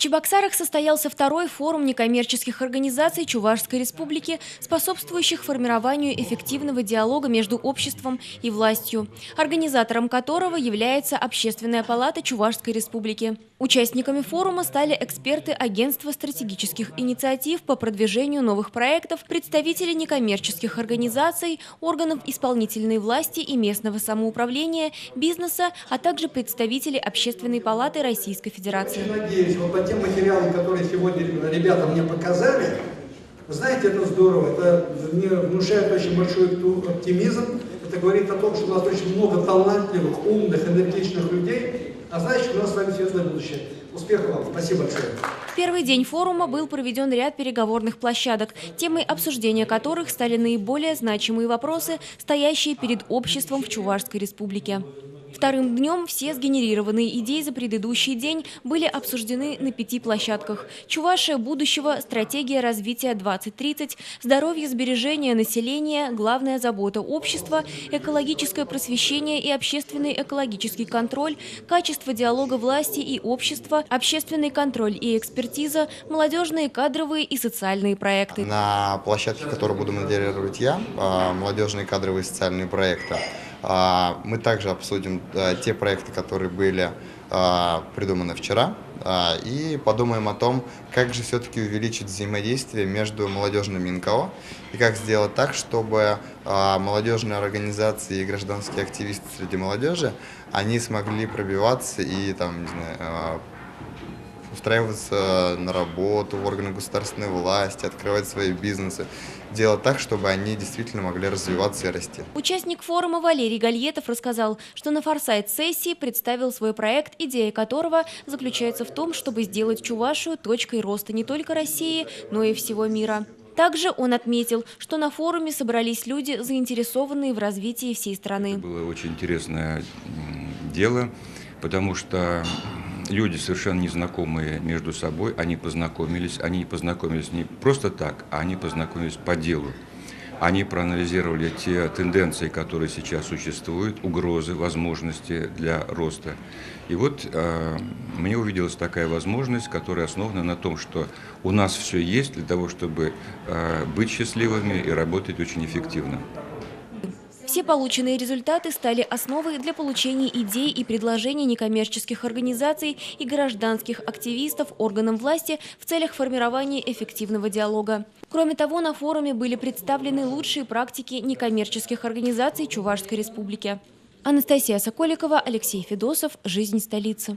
Чебоксарах состоялся второй форум некоммерческих организаций Чувашской Республики, способствующих формированию эффективного диалога между обществом и властью, организатором которого является Общественная палата Чувашской Республики. Участниками форума стали эксперты Агентства стратегических инициатив по продвижению новых проектов, представители некоммерческих организаций, органов исполнительной власти и местного самоуправления, бизнеса, а также представители Общественной палаты Российской Федерации. Очень надеюсь, вот по тем материалам, которые сегодня ребята мне показали, вы знаете, это здорово, это мне внушает очень большой оптимизм. Это говорит о том, что у нас очень много талантливых, умных, энергичных людей, а значит, у нас с вами светлое будущее. Успехов вам. Спасибо большое. В первый день форума был проведен ряд переговорных площадок, темой обсуждения которых стали наиболее значимые вопросы, стоящие перед обществом в Чувашской Республике. Вторым днем все сгенерированные идеи за предыдущий день были обсуждены на 5 площадках. Чувашия будущего, стратегия развития 2030, здоровье, сбережение населения, главная забота общества, экологическое просвещение и общественный экологический контроль, качество диалога власти и общества, общественный контроль и экспертиза, молодежные, кадровые и социальные проекты. На площадке, которую буду модерировать я, молодежные, кадровые и социальные проекты, мы также обсудим те проекты, которые были придуманы вчера, и подумаем о том, как же все-таки увеличить взаимодействие между молодежными НКО и как сделать так, чтобы молодежные организации и гражданские активисты среди молодежи, они смогли пробиваться и там, не знаю, устраиваться на работу в органы государственной власти, открывать свои бизнесы, делать так, чтобы они действительно могли развиваться и расти. Участник форума Валерий Гальетов рассказал, что на форсайт-сессии представил свой проект, идея которого заключается в том, чтобы сделать Чувашию точкой роста не только России, но и всего мира. Также он отметил, что на форуме собрались люди, заинтересованные в развитии всей страны. Это было очень интересное дело, потому что люди, совершенно незнакомые между собой, они познакомились не просто так, а они познакомились по делу. Они проанализировали те тенденции, которые сейчас существуют, угрозы, возможности для роста. И вот мне увиделась такая возможность, которая основана на том, что у нас все есть для того, чтобы быть счастливыми и работать очень эффективно. Все полученные результаты стали основой для получения идей и предложений некоммерческих организаций и гражданских активистов органам власти в целях формирования эффективного диалога. Кроме того, на форуме были представлены лучшие практики некоммерческих организаций Чувашской Республики. Анастасия Соколикова, Алексей Федосов. Жизнь столицы.